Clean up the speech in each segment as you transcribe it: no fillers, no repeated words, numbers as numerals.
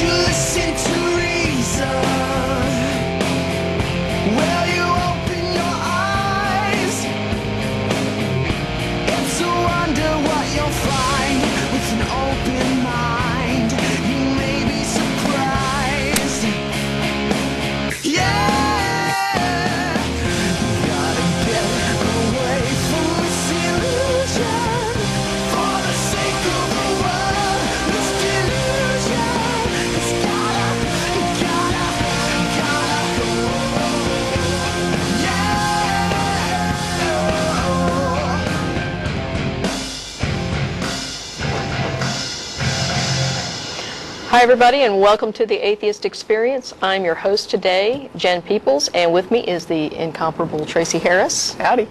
you listen to reason? Will you open your eyes? It's a wonder what you'll find with an open mind. You may be surprised. Yeah. Gotta get away from this illusion for the sake of the world. This delusion. It's gotta go. Yeah. Hi everybody, and welcome to the Atheist Experience. I'm your host today, Jen Peoples, and with me is the incomparable Tracy Harris. Howdy.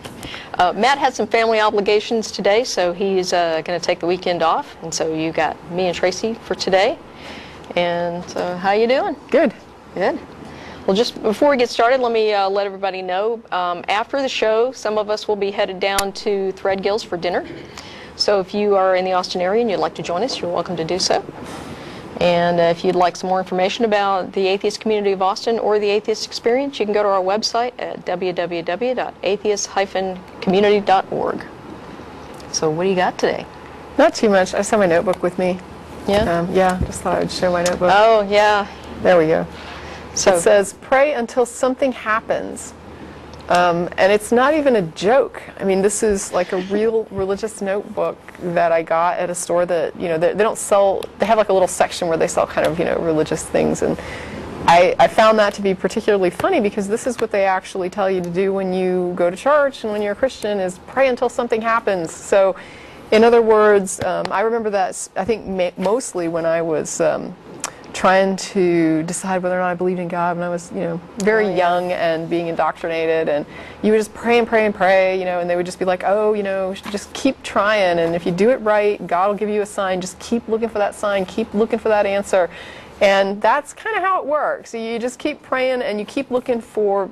Matt had some family obligations today, so he's going to take the weekend off, and so you got me and Tracy for today. And how you doing? Good. Good. Well, just before we get started, let me let everybody know, after the show, some of us will be headed down to Threadgill's for dinner. So if you are in the Austin area and you'd like to join us, you're welcome to do so. And if you'd like some more information about the atheist community of Austin or the Atheist Experience, you can go to our website at www.atheist-community.org. So what do you got today? Not too much. I just have my notebook with me. Yeah? Yeah, just thought I would show my notebook. Oh, yeah. There we go. So It says, pray until something happens. And it's not even a joke. I mean, this is like a real religious notebook that I got at a store that, you know, they don't sell, they have like a little section where they sell kind of, you know, religious things. And I found that to be particularly funny because this is what they actually tell you to do when you go to church and when you're a Christian is pray until something happens. So, in other words, I remember that, I think mostly when I was trying to decide whether or not I believed in God when I was, you know, very young and being indoctrinated, and you would just pray and pray and pray, you know, and they would just be like, oh, you know, just keep trying, and if you do it right, God will give you a sign. Just keep looking for that sign, keep looking for that answer. And that's kind of how it works. You just keep praying and you keep looking for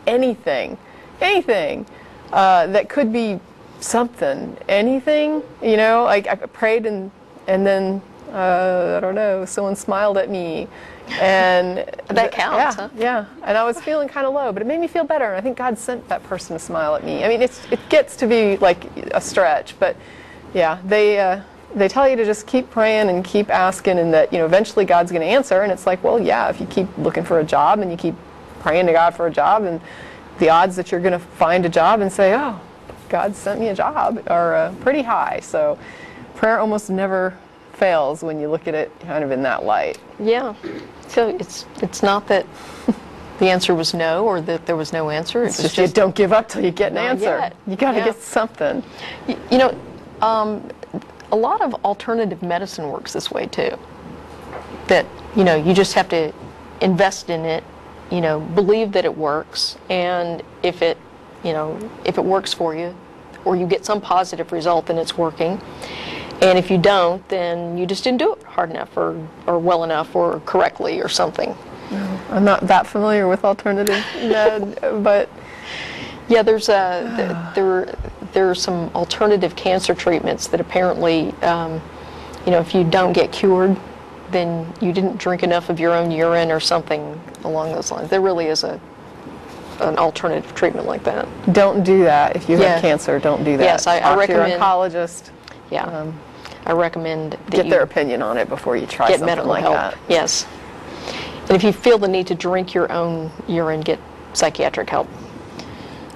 anything that could be something, anything, you know. Like I prayed and then I don't know, someone smiled at me, and that counts, yeah, huh? Yeah, and I was feeling kind of low, but it made me feel better, and I think God sent that person to smile at me. I mean, it gets to be like a stretch, but yeah, they tell you to just keep praying and keep asking, and that, you know, eventually God's going to answer. And it's like, well, yeah, if you keep looking for a job and you keep praying to God for a job, and the odds that you're going to find a job and say, oh, God sent me a job are pretty high. So prayer almost never fails when you look at it kind of in that light. yeah. So it's not that the answer was no or that there was no answer. It's just you don't give up till you get an answer. Yet. You got to Yeah. get something. You know, a lot of alternative medicine works this way too. That, you know, you just have to invest in it, you know, believe that it works, and if it works for you, or you get some positive result, then it's working. And if you don't, then you just didn't do it hard enough or well enough or correctly or something. I'm not that familiar with alternative med, but yeah, there are some alternative cancer treatments that apparently, you know, if you don't get cured, then you didn't drink enough of your own urine or something along those lines. There really is an alternative treatment like that. don't do that. If you have cancer, don't do that. Yes, I Talk recommend. to your oncologist. Yeah, I recommend that Get you their opinion on it before you try get something medical like help. that. Yes, and if you feel the need to drink your own urine, get psychiatric help.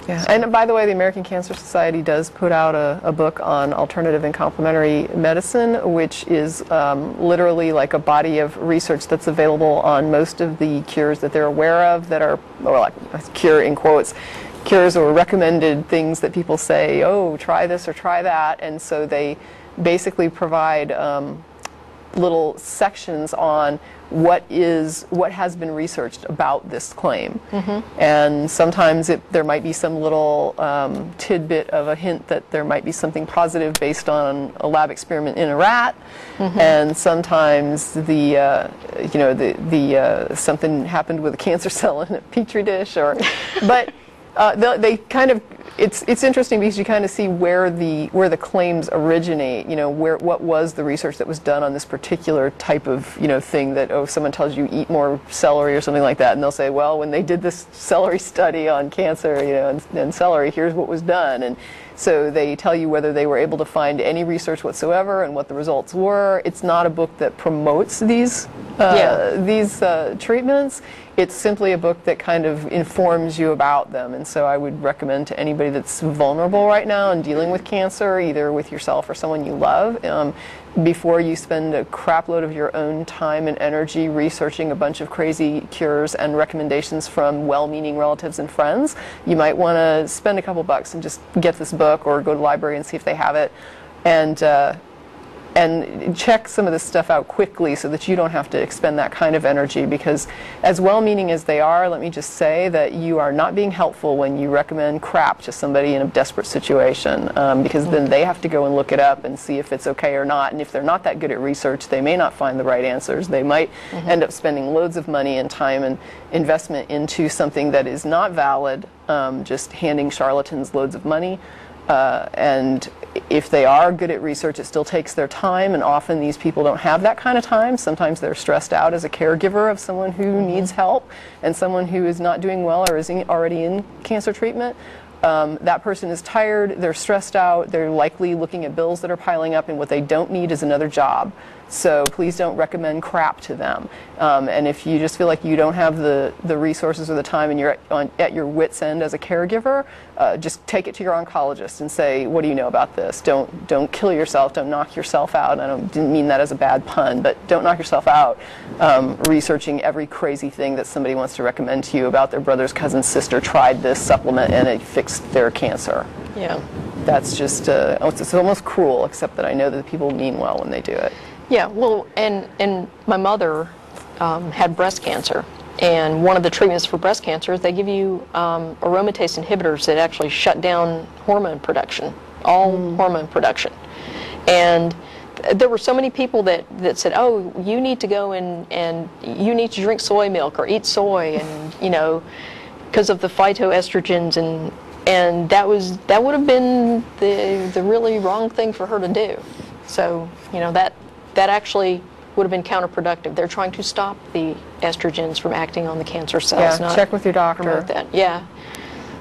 Yeah. And by the way, the American Cancer Society does put out a book on alternative and complementary medicine, which is literally like a body of research that's available on most of the cures that they're aware of that are, or like cure in quotes, cures or recommended things that people say, oh, try this or try that. And so they basically provide little sections on what has been researched about this claim. And sometimes there might be some little tidbit of a hint that there might be something positive based on a lab experiment in a rat, and sometimes the something happened with a cancer cell in a petri dish, or but they kind of it's interesting because you kind of see where the claims originate. You know, what was the research that was done on this particular type of thing that someone tells you eat more celery or something like that, and they'll say, well, when they did this celery study on cancer, and celery, here's what was done, and so they tell you whether they were able to find any research whatsoever and what the results were. It's not a book that promotes these treatments. It's simply a book that kind of informs you about them. And so I would recommend to anybody that's vulnerable right now and dealing with cancer, either with yourself or someone you love, before you spend a crap load of your own time and energy researching a bunch of crazy cures and recommendations from well-meaning relatives and friends, you might want to spend a couple bucks and just get this book or go to the library and see if they have it, and check some of this stuff out quickly so that you don't have to expend that kind of energy, because as well-meaning as they are, let me just say that you are not being helpful when you recommend crap to somebody in a desperate situation, because then they have to go and look it up and see if it's okay or not, and if they're not that good at research, they may not find the right answers. They might end up spending loads of money and time and investment into something that is not valid, just handing charlatans loads of money. And if they are good at research, it still takes their time, and often these people don't have that kind of time. Sometimes they're stressed out as a caregiver of someone who needs help and someone who is not doing well or is already in cancer treatment. That person is tired, they're stressed out, they're likely looking at bills that are piling up, and what they don't need is another job. So please don't recommend crap to them. And if you just feel like you don't have the resources or the time and you're at your wit's end as a caregiver, just take it to your oncologist and say, what do you know about this? Don't kill yourself, don't knock yourself out. I didn't mean that as a bad pun, but don't knock yourself out researching every crazy thing that somebody wants to recommend to you about their brother's cousin's sister tried this supplement and it fixed their cancer. Yeah. That's just, it's almost cruel, except that I know that people mean well when they do it. Yeah, well, and my mother had breast cancer, and one of the treatments for breast cancer is they give you aromatase inhibitors that actually shut down hormone production, all hormone production. And there were so many people that said, oh, you need to go and you need to drink soy milk or eat soy, and because of the phytoestrogens, and that would have been the really wrong thing for her to do. So that actually would have been counterproductive. They're trying to stop the estrogens from acting on the cancer cells. Yeah, not check with your doctor. Promote that. Yeah.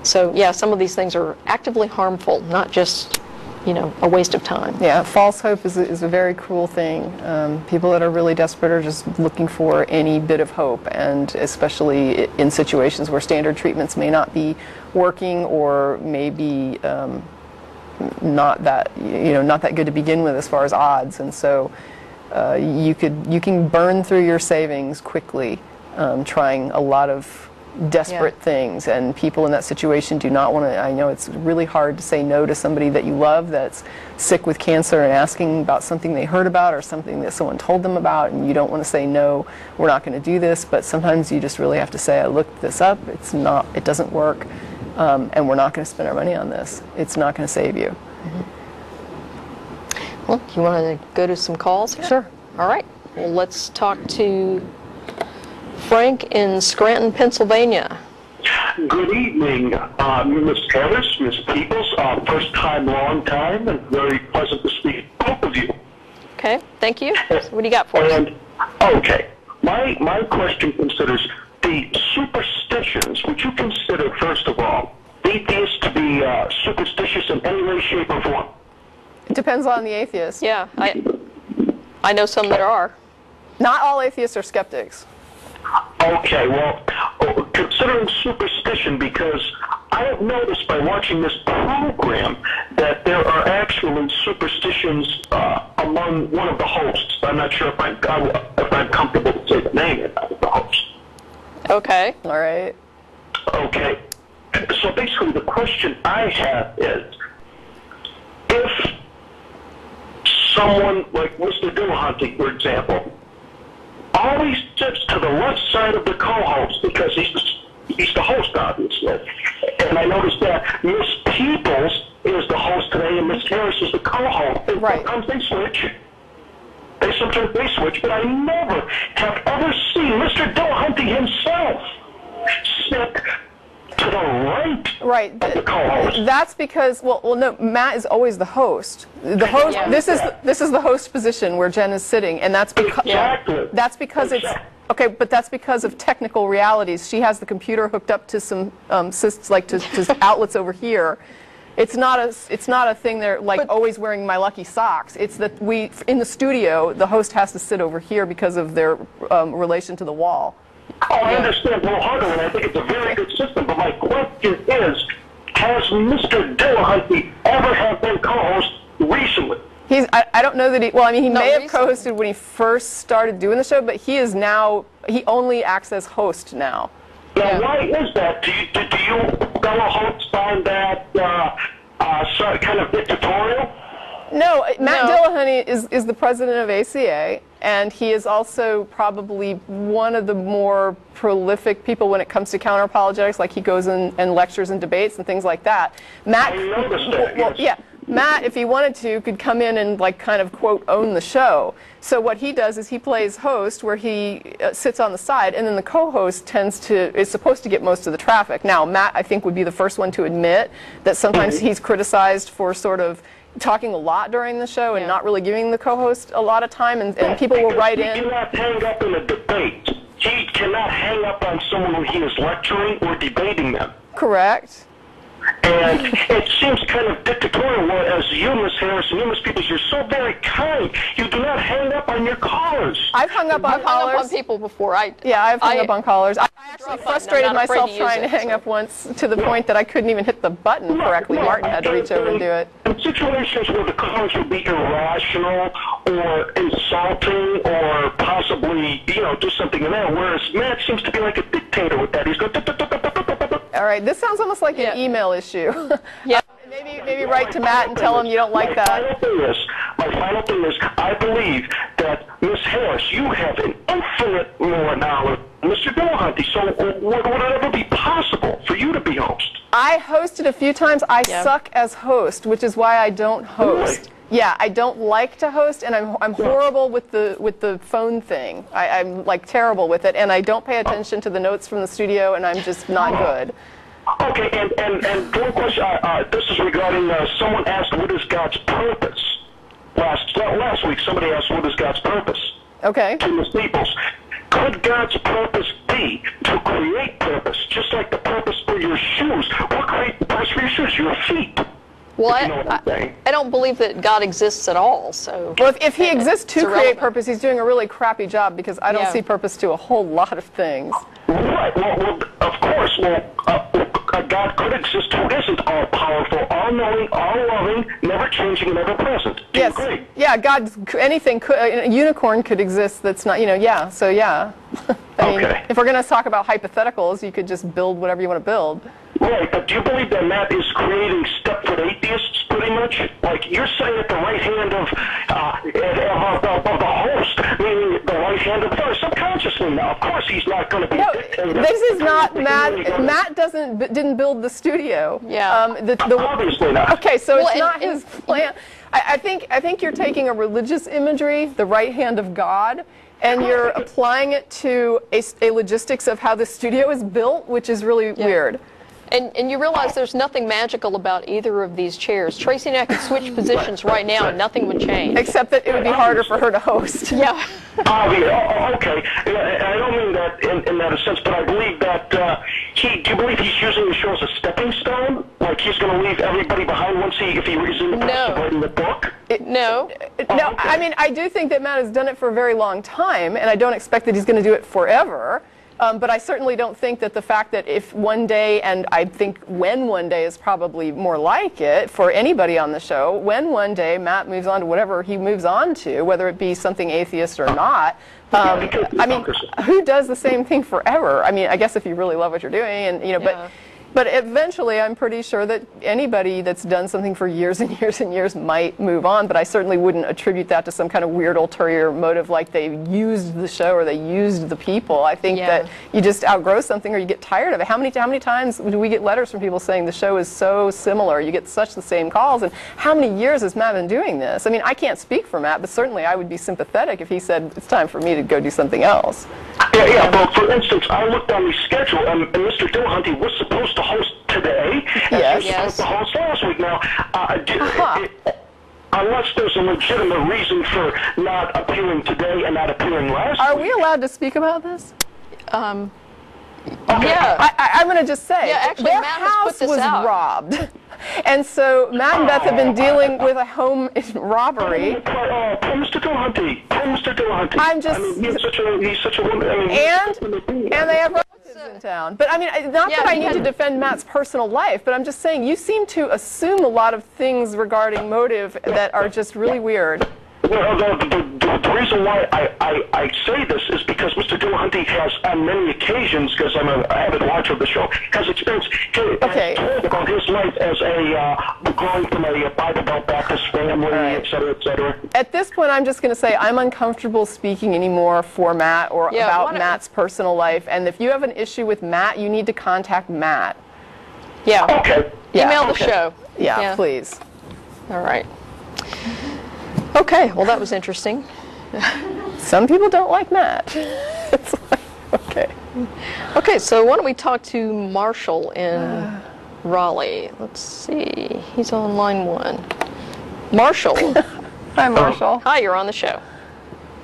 So yeah, some of these things are actively harmful, not just a waste of time. Yeah, false hope is a very cruel thing. People that are really desperate are just looking for any bit of hope, and especially in situations where standard treatments may not be working or maybe not that good to begin with as far as odds, and so you can burn through your savings quickly trying a lot of desperate things, and people in that situation do not want to. I know it's really hard to say no to somebody that you love that's sick with cancer and asking about something they heard about or something that someone told them about, and you don't want to say no, we're not going to do this, but sometimes you just really have to say, I looked this up, it doesn't work, and we're not going to spend our money on this. It's not going to save you. Well, do you want to go to some calls here? Sure. All right. Well, let's talk to Frank in Scranton, Pennsylvania. Good evening, Ms. Harris, Ms. Peoples. First time, long time, and very pleasant to speak to both of you. Okay, thank you. So what do you got for us? Okay, my question considers the superstitions. Would you consider, first of all, atheists to be superstitious in any way, shape, or form? It depends on the atheist. Yeah, I know some that are. Not all atheists are skeptics. Okay, well, considering superstition, because I have noticed by watching this program that there are actually superstitions among one of the hosts. I'm not sure if I'm comfortable to say the name of the host. Okay. All right. Okay. So basically the question I have is, if someone like Mr. Dillahunty, for example, always sits to the left side of the co-host because he's the host, obviously. And I noticed that Miss Peoples is the host today and Miss Harris is the co-host. And right. Sometimes they switch. Sometimes they switch, but I never have ever seen Mr. Dillahunty himself sit to the right. Right. Of the co-host. That's because no, Matt is always the host. The host. Yeah. This is the host position where Jen is sitting, and that's because it's okay. But that's because of technical realities. She has the computer hooked up to some to outlets over here. It's not a thing they're like always wearing my lucky socks. It's that in the studio, the host has to sit over here because of their relation to the wall. Oh, I understand wholeheartedly, and I think it's a very good system, but my question is, has Mr. Dillahunty ever have been co-host recently? I don't know that he, well, I mean, he may have recently. co-hosted when he first started doing the show, but he only acts as host now. Now, why is that? Do you fellow hosts find that sort of kind of dictatorial? No, Matt Dillahunty is the president of ACA, and he is also probably one of the more prolific people when it comes to counter-apologetics, like he goes and lectures and debates and things like that. Matt, I noticed that, well, yes. yeah, Matt, if he wanted to, could come in and like kind of, quote, own the show. So what he does is he plays host, where he sits on the side, and then the co-host is supposed to get most of the traffic. Now, Matt, I think, would be the first one to admit that sometimes he's criticized for sort of talking a lot during the show and not really giving the co-host a lot of time, and people will write in. He cannot hang up in a debate. He cannot hang up on someone when he is lecturing or debating them. Correct. And it seems kind of dictatorial, as you, Miss Harrison, you, Miss Peoples, you're so very kind. You do not hang up on your callers. I've hung up on I've hung callers. up on people before. I've hung up on callers. I actually frustrated myself trying to hang up once to the point that I couldn't even hit the button correctly. Martin had to reach over and do it. In situations where the callers would be irrational or insulting or possibly, do something in there, whereas Matt seems to be like a dictator with that. He's going, all right, this sounds almost like an email issue. Yeah. Maybe write to Matt and tell him you don't like that. My final thing is, I believe that, Miss Harris, you have an infinite more knowledge than Mr. Dillahunty, so would it ever be possible for you to be host? I hosted a few times. I suck as host, which is why I don't host. Really? Yeah, I don't like to host, and I'm horrible with the phone thing. I'm like terrible with it, and I don't pay attention to the notes from the studio, and I'm just not good. Okay, and one question, this is regarding, someone asked what is God's purpose. Last week somebody asked what is God's purpose. Okay. To Miss Peoples. Could God's purpose be to create purpose, just like the purpose for your shoes? What creates the purpose for your shoes? Your feet. Well, You know what I'm saying? I don't believe that God exists at all. So, Well, if he exists to It's create irrelevant. purpose, he's doing a really crappy job, because I don't see purpose to a whole lot of things. Right. Well, of course. God could exist who isn't all-powerful, all-knowing, all-loving, never-changing, and ever-present. Do you agree? Yeah, anything could, a unicorn could exist that's not, so yeah. I mean, Okay. if we're going to talk about hypotheticals, you could just build whatever you want to build. Right, but do you believe that Matt is creating Stepford atheists, pretty much? Like, you're sitting at the right hand of the host, meaning the right hand of the subconsciously now. Of course he's not going to be No, dictating. this is not Matt. Matt didn't build the studio. Yeah. Obviously not. Okay, so Well, it's not his plan. I think you're taking a religious imagery, the right hand of God, and you're applying it to a logistics of how the studio is built, which is really weird. And you realize there's nothing magical about either of these chairs. Tracy and I could switch positions right now and nothing would change. Except that it would be harder for her to host. Yeah. Okay. I don't mean that in that sense, but I believe that do you believe he's using the show as a stepping stone? Like he's going to leave everybody behind once if he reads in the process of writing the book? No. No, I mean, I do think that Matt has done it for a very long time, and I don't expect that he's going to do it forever. But I certainly don't think that the fact that if one day, and I think when one day is probably more like it for anybody on the show, when one day Matt moves on to whatever he moves on to, whether it be something atheist or not, I mean, who does the same thing forever? I mean, I guess if you really love what you're doing, and but eventually I'm pretty sure that anybody that's done something for years and years and years might move on, but I certainly wouldn't attribute that to some kind of weird ulterior motive like they used the show or they used the people. I think that you just outgrow something or you get tired of it. How many times do we get letters from people saying the show is so similar, you get such the same calls, and how many years has Matt been doing this? I mean, I can't speak for Matt, but certainly I would be sympathetic if he said it's time for me to go do something else. Yeah. Well, for instance, I looked on the schedule, and Mr. Dillahunty was supposed to host today, and he was supposed to host last week. Now, unless there's a legitimate reason for not appearing today and not appearing last week. Are we allowed to speak about this? Yeah. I'm going to just say, Yeah, actually, their Matt has put house this was out. robbed. And so Matt and Beth have been dealing with a home robbery. Poor Mr. Dillahunty. I'm just... I mean, he's such a woman. I mean, and they have relatives in town. But I mean, not that I need to defend Matt's personal life, but I'm just saying you seem to assume a lot of things regarding motive that are just really weird. Well, the reason why I say this is because Mr. Dillahunty has, on many occasions, because I'm an avid watcher of the show, has experienced told about his life as growing from a Bible Belt Baptist family, et cetera, et cetera. At this point, I'm just going to say I'm uncomfortable speaking anymore for Matt or about Matt's personal life. And if you have an issue with Matt, you need to contact Matt. Yeah. Okay. Email the show. Yeah, please. All right. Okay, well, that was interesting. Some people don't like Matt. It's like, okay. Okay, so why don't we talk to Marshall in Raleigh? Let's see. He's on line 1. Marshall. Hi, Marshall. Hi, you're on the show.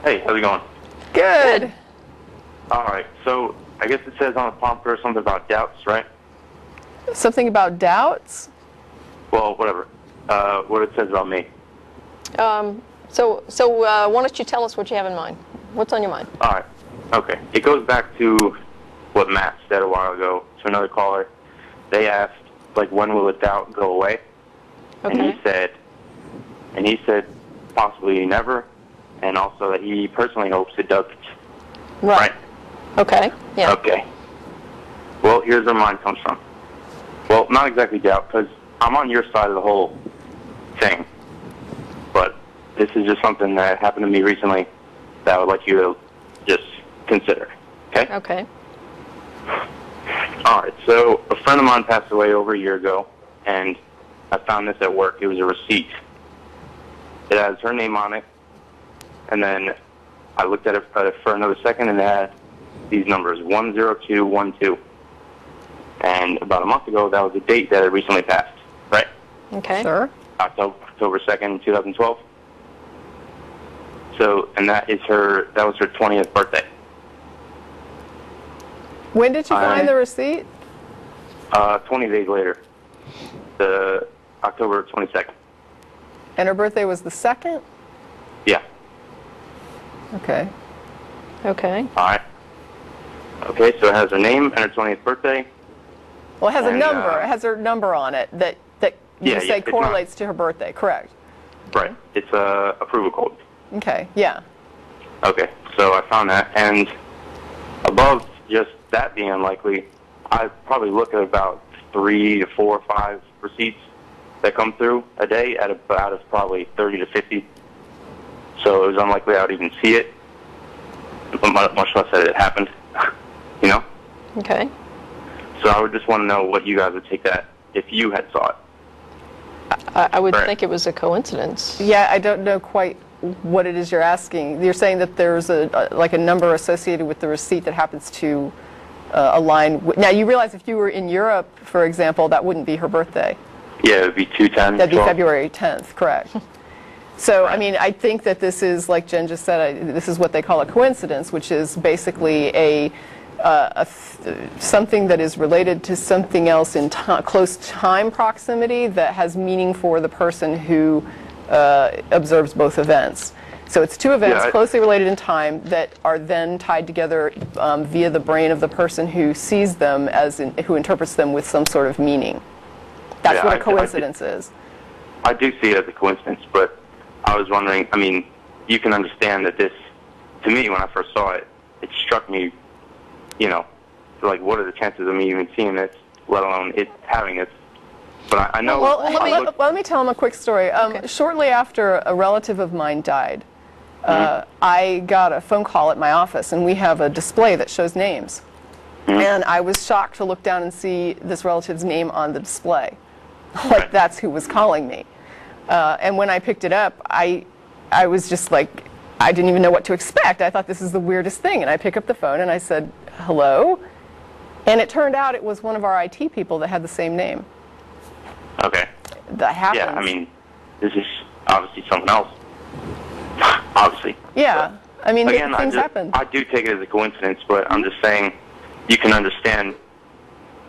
Hey, how's it going? Good. All right, so I guess it says on the prompter something about doubts, right? Something about doubts? Well, whatever. What it says about me. So why don't you tell us what you have in mind? What's on your mind? All right. Okay. It goes back to what Matt said a while ago to another caller. They asked, like, when will the doubt go away? Okay. And he said possibly never, and also that he personally hopes it doesn't. Right. Okay. Yeah. Okay. Well, here's where mine comes from. Well, not exactly doubt, because I'm on your side of the whole thing. But this is just something that happened to me recently that I would like you to just consider. Okay? Okay. All right. So a friend of mine passed away over a year ago, and I found this at work. It was a receipt. It has her name on it, and then I looked at it for another second, and it had these numbers, 10212. And about a month ago, that was the date that it recently passed, right? Okay. Sure. October 2nd, 2012. So, and that was her 20th birthday. When did you find the receipt? 20 days later, the October 22nd. And her birthday was the 2nd? Yeah. Okay. Okay. All right. Okay, so it has her name and her 20th birthday. Well, it has a And, number. It has her number on it that you Yeah, say it's correlates to her birthday, correct? Right. It's a approval code. Okay, yeah. Okay, so I found that, and above just that being unlikely, I probably look at about 3 to 4 or 5 receipts that come through a day out of probably 30 to 50. So it was unlikely I would even see it, much less that it happened, you know? Okay. So I would just want to know what you guys would take that if you had saw it. I would Right. think it was a coincidence. Yeah, I don't know quite what it is you're asking. You're saying that there's like a number associated with the receipt that happens to align with... Now, you realize if you were in Europe, for example, that wouldn't be her birthday. Yeah, it would be 2/10. That'd be February 10th, correct. So, I mean, I think that this is, like Jen just said, this is what they call a coincidence, which is basically something that is related to something else in close time proximity that has meaning for the person who observes both events. So it's 2 events closely related in time that are then tied together via the brain of the person who sees them who interprets them with some sort of meaning. That's what a coincidence is. I do see it as a coincidence, but I was wondering, I mean, you can understand that this, to me, when I first saw it, it struck me, you know, like, what are the chances of me even seeing this, let alone it having it? But I know... Well, let me tell him a quick story. Shortly after a relative of mine died, I got a phone call at my office, and we have a display that shows names. And I was shocked to look down and see this relative's name on the display. Like, that's who was calling me. And when I picked it up, I was just like, I didn't even know what to expect. I thought this is the weirdest thing. And I pick up the phone and I said, hello? And it turned out it was one of our IT people that had the same name. Okay. That happens. Yeah, I mean, this is obviously something else. Obviously. Yeah. I mean, Again, things happen. I do take it as a coincidence, but I'm just saying you can understand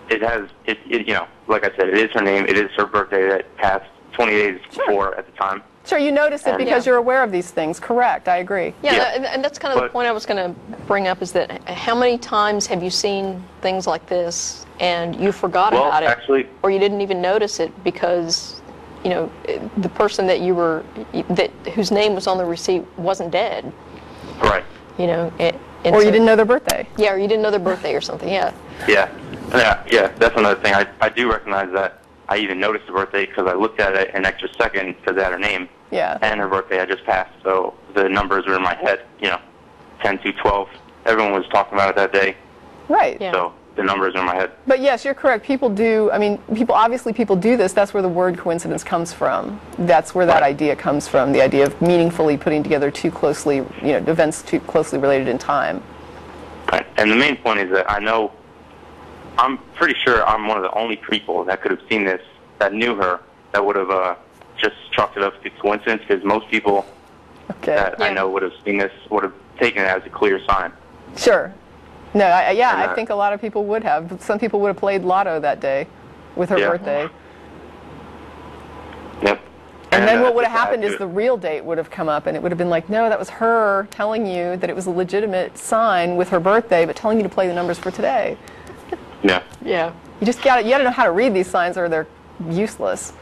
it has, you know, like I said, it is her name. It is her birthday that passed 20 days before at the time. Sure, you notice it because you're aware of these things. Correct, I agree. Yeah, and that's kind of the point I was going to bring up, is that how many times have you seen things like this and you forgot about it, actually, or you didn't even notice it because, you know, the person that you were, whose name was on the receipt wasn't dead. Right. You know, and or you didn't know their birthday. Yeah, or you didn't know their birthday or something. Yeah. Yeah, that's another thing. I do recognize that. I even noticed the birthday because I looked at it an extra second because it had her name. Yeah. And her birthday had just passed, so the numbers were in my head, you know, 10 to 12. Everyone was talking about it that day. Right. Yeah. So the numbers are in my head. But yes, you're correct. People do, I mean, people do this. That's where the word coincidence comes from. That's where that idea comes from, the idea of meaningfully putting together too closely, you know, events too closely related in time. Right. And the main point is that I'm pretty sure I'm one of the only people that could have seen this, that knew her, that would have just chalked it up to coincidence, because most people that I know would have seen this, would have taken it as a clear sign. Sure. No, I think a lot of people would have. Some people would have played lotto that day with her birthday. Yep. And then what would have happened is the real date would have come up, and it would have been like, no, that was her telling you that it was a legitimate sign with her birthday, but telling you to play the numbers for today. Yeah. Yeah. You just got to know how to read these signs, or they're useless.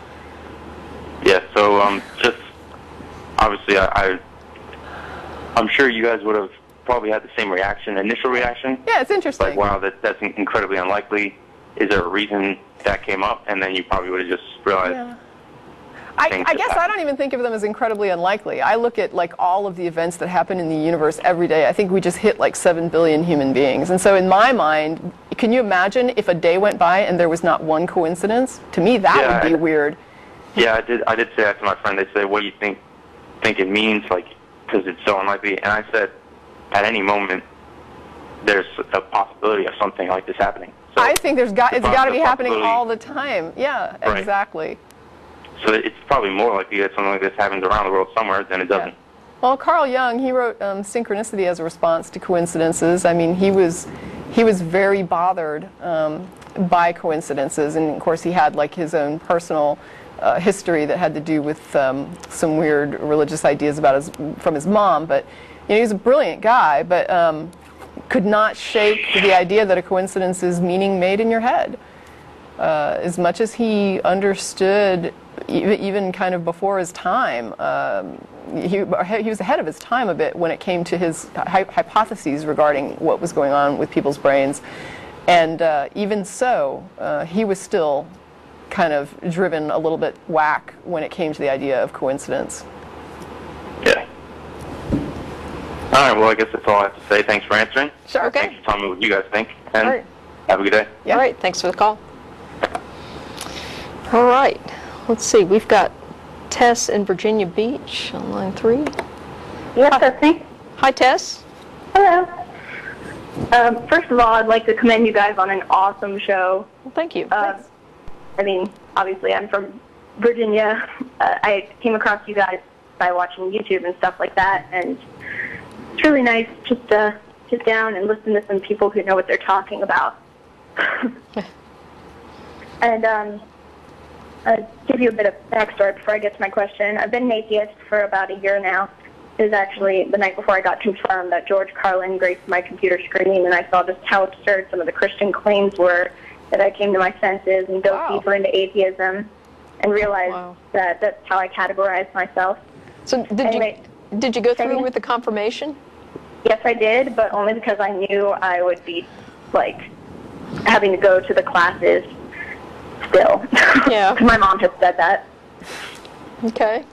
Yeah. So just obviously, I'm sure you guys would have probably had the same reaction, initial reaction. Yeah, it's interesting. Like, wow, that's incredibly unlikely. Is there a reason that came up? And then you probably would have just realized. Yeah. I guess I don't even think of them as incredibly unlikely. I look at like all of the events that happen in the universe every day. I think we just hit like 7 billion human beings. And so in my mind, can you imagine if a day went by and there was not one coincidence? To me, that would be weird. Yeah, I did say that to my friend. They said, what do you think it means? Like, because it's so unlikely. And I said, at any moment, there's a possibility of something like this happening. So I think it's got to be happening all the time. Yeah, exactly. So it's probably more likely that something like this happens around the world somewhere than it doesn't. Yeah. Well, Carl Jung, he wrote Synchronicity as a response to coincidences. I mean, he was very bothered by coincidences, and of course he had like his own personal history that had to do with some weird religious ideas from his mom. But you know, he was a brilliant guy, but could not shake the idea that a coincidence is meaning made in your head. As much as he understood, even kind of before his time, he was ahead of his time a bit when it came to his hypotheses regarding what was going on with people's brains. And even so, he was still kind of driven a little bit whack when it came to the idea of coincidence. Yeah. All right, well, I guess that's all I have to say. Thanks for answering. Sure, okay. Thanks for telling me what you guys think. And have a good day. Yeah. All right, thanks for the call. All right, let's see. We've got Tess in Virginia Beach on line 3. Yes, that's me. Hi, Tess. Hello. First of all, I'd like to commend you guys on an awesome show. Well, thank you. I mean, obviously, I'm from Virginia. I came across you guys by watching YouTube and stuff like that, and it's really nice just to sit down and listen to some people who know what they're talking about. And I'll give you a bit of backstory before I get to my question. I've been an atheist for about a year now. It was actually the night before I got confirmed that George Carlin graced my computer screen, and I saw just how absurd some of the Christian claims were, that I came to my senses and dove deeper into atheism and realized that that's how I categorize myself. So did you go through with the confirmation? Yes, I did, but only because I knew I would be, like, having to go to the classes still. Yeah. Because my mom had said that. Okay.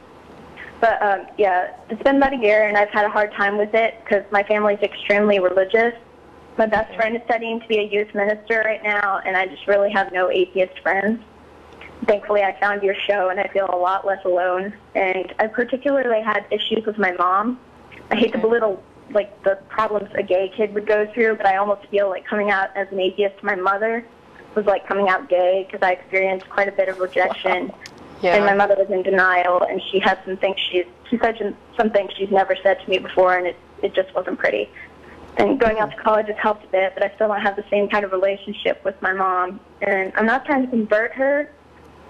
But, yeah, it's been about a year, and I've had a hard time with it because my family's extremely religious. My best friend is studying to be a youth minister right now, and I just really have no atheist friends. Thankfully, I found your show, and I feel a lot less alone. And I particularly had issues with my mom. I hate to belittle like the problems a gay kid would go through, but I almost feel like coming out as an atheist to my mother was like coming out gay, because I experienced quite a bit of rejection. Yeah. And my mother was in denial, and she had some things she said some things she's never said to me before, and it just wasn't pretty. And going out to college has helped a bit, but I still don't have the same kind of relationship with my mom. And I'm not trying to convert her,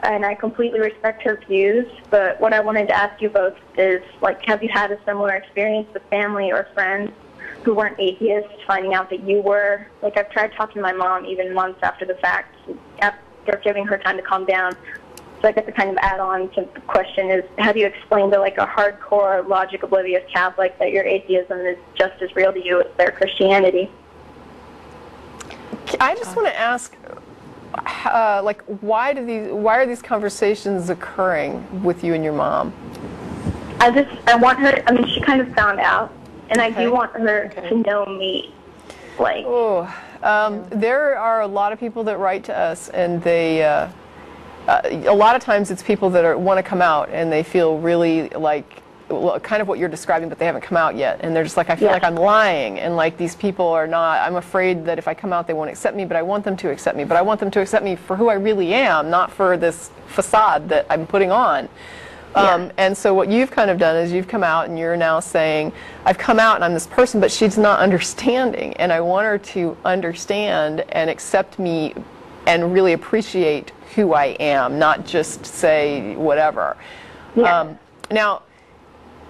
and I completely respect her views, but what I wanted to ask you both is, like, have you had a similar experience with family or friends who weren't atheists finding out that you were? Like, I've tried talking to my mom even months after the fact, after giving her time to calm down. So I guess the kind of add-on to the question is, have you explained to like a hardcore, logic-oblivious Catholic that your atheism is just as real to you as their Christianity? I just want to ask, like, why are these conversations occurring with you and your mom? I want her, I mean, she kind of found out, and I Okay. do want her Okay. to know me. Like, There are a lot of people that write to us, and they, a lot of times it's people that want to come out, and they feel really like, well, kind of what you're describing, but they haven't come out yet, and they're just like, I feel Yeah. like I'm lying, and like these people are not, I'm afraid that if I come out they won't accept me, but I want them to accept me, but I want them to accept me for who I really am, not for this facade that I'm putting on. And so what you've kind of done is you've come out and you're now saying, I've come out and I'm this person, but she's not understanding, and I want her to understand and accept me and really appreciate who I am, not just say whatever. Yeah. Now,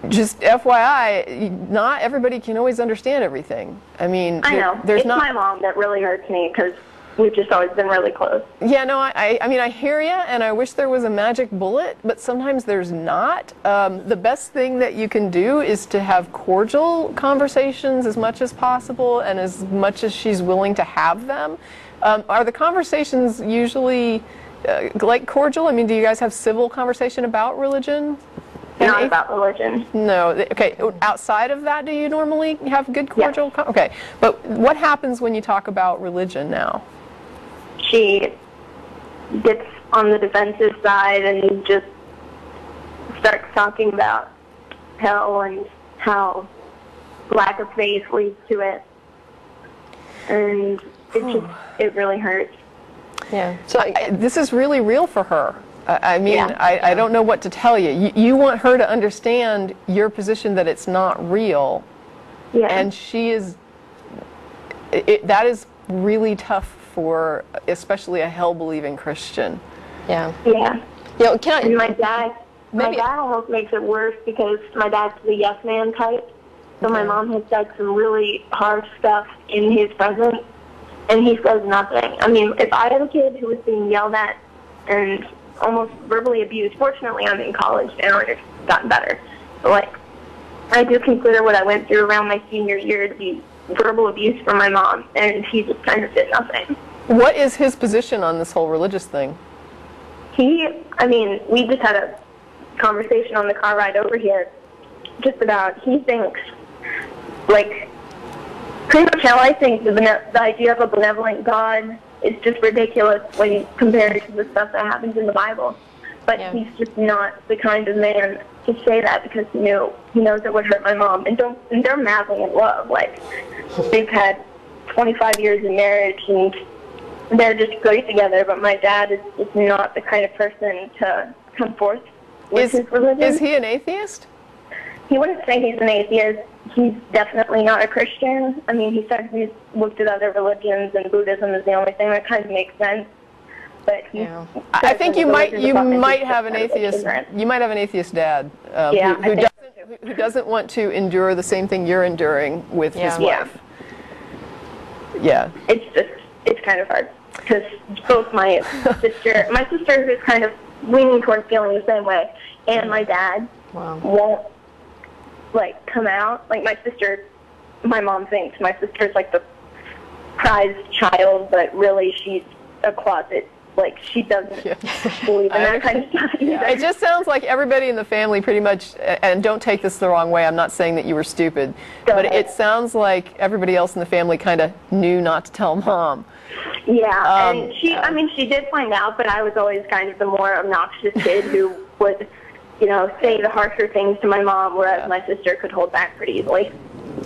just FYI, not everybody can always understand everything. I mean, I know. there's It's not. my mom that really hurts me, because we've just always been really close. Yeah, no, I mean, I hear you, and I wish there was a magic bullet, but sometimes there's not. The best thing that you can do is to have cordial conversations as much as possible, and as much as she's willing to have them. Are the conversations usually like cordial? I mean, do you guys have civil conversation about religion? Not about religion. No. Okay. Outside of that, do you normally have good cordial? Okay. But what happens when you talk about religion now? She gets on the defensive side and just starts talking about hell and how lack of faith leads to it. And it really hurts. Yeah. So This is really real for her. I mean, Yeah. I don't know what to tell you. You want her to understand your position that it's not real, Yeah. and she is. That is really tough for, especially a hell-believing Christian. yeah. Yeah. You know, can And I? my Maybe- dad almost makes it worse, because my dad's the yes man type. So my mom has said some really hard stuff in his presence, and he says nothing. I mean, if I had a kid who was being yelled at and almost verbally abused, fortunately I'm in college now and it's gotten better. But like, I do consider what I went through around my senior year to be verbal abuse from my mom, and he just kind of did nothing. What is his position on this whole religious thing? I mean, we just had a conversation on the car ride over here just about, he thinks, like, pretty much how I think the idea of a benevolent God is just ridiculous when compared to the stuff that happens in the Bible. But Yeah. he's just not the kind of man to say that, because he knows it would hurt my mom. And they're madly in love. Like, they've had 25 years in marriage, and they're just great together. But my dad is just not the kind of person to come forth with his religion. Is he an atheist? He wouldn't say he's an atheist. He's definitely not a Christian. I mean, he said he's looked at other religions, and Buddhism is the only thing that kind of makes sense. But Yeah. I think you might have an atheist. You might have an atheist dad Yeah, I think who doesn't want to endure the same thing you're enduring with his Yeah. wife. Yeah. It's kind of hard, because both my sister who's kind of leaning towards feeling the same way, and my dad Wow. won't like come out. Like my mom thinks my sister's like the prized child, but really she's a closet. Like, she doesn't believe in that kind of stuff either. It just sounds like everybody in the family pretty much, and don't take this the wrong way, I'm not saying that you were stupid, but it sounds like everybody else in the family kind of knew not to tell mom. Yeah, and she did find out, but I was always kind of the more obnoxious kid who would say the harsher things to my mom, whereas my sister could hold back pretty easily.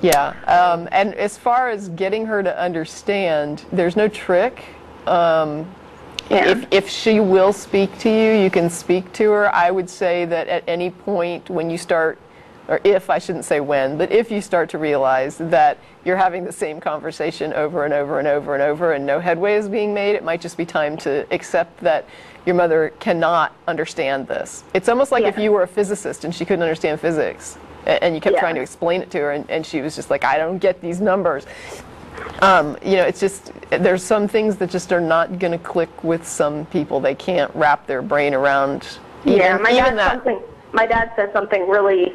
Yeah, and as far as getting her to understand, there's no trick. If she will speak to you, you can speak to her. I would say that at any point when you start, or if, I shouldn't say when, but if you start to realize that you're having the same conversation over and over and over and over and no headway is being made, it might just be time to accept that your mother cannot understand this. It's almost like if you were a physicist and she couldn't understand physics, and you kept trying to explain it to her, and she was just like, I don't get these numbers. It's just, there's some things that just are not going to click with some people. They can't wrap their brain around my dad said something really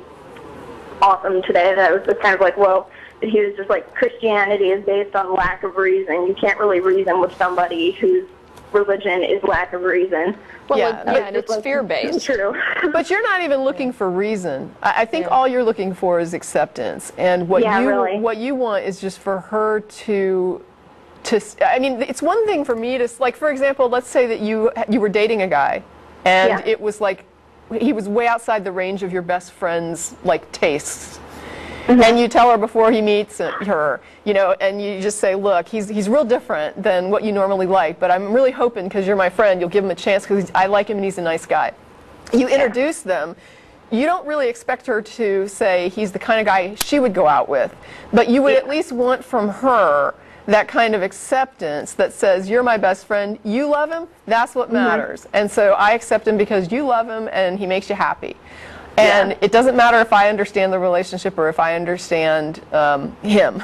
awesome today that was just kind of like, well, he was just like, Christianity is based on lack of reason. You can't really reason with somebody whose religion is lack of reason. Well, and it's fear-based. True. But you're not even looking for reason. I think all you're looking for is acceptance. And what you want is just for her to I mean, it's one thing for me to, like, for example, let's say that you were dating a guy, and it was like, he was way outside the range of your best friend's, like, tastes. And you tell her before he meets her, and you just say, look, he's real different than what you normally like, but I'm really hoping, because you're my friend, you'll give him a chance because I like him and he's a nice guy. You introduce them. You don't really expect her to say he's the kind of guy she would go out with, but you would at least want from her that kind of acceptance that says, you're my best friend, you love him, that's what matters. And so I accept him because you love him and he makes you happy. And it doesn't matter if I understand the relationship or if I understand him.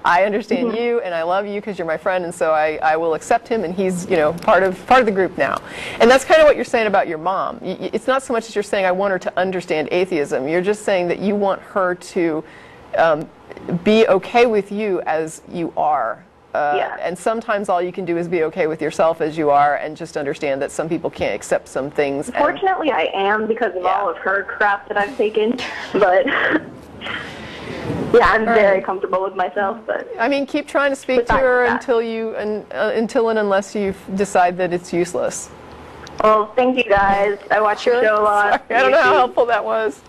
I understand you, and I love you because you're my friend, and so I will accept him, and he's part of the group now. And that's kind of what you're saying about your mom. It's not so much as you're saying I want her to understand atheism. You're just saying that you want her to be okay with you as you are. And sometimes all you can do is be okay with yourself as you are and just understand that some people can't accept some things. Fortunately, I am because of all of her crap that I've taken. But, I'm very comfortable with myself. But I mean, keep trying to speak to her until and unless you decide that it's useless. Well, thank you guys. I watch your show a lot. Sorry, I don't know how helpful that was.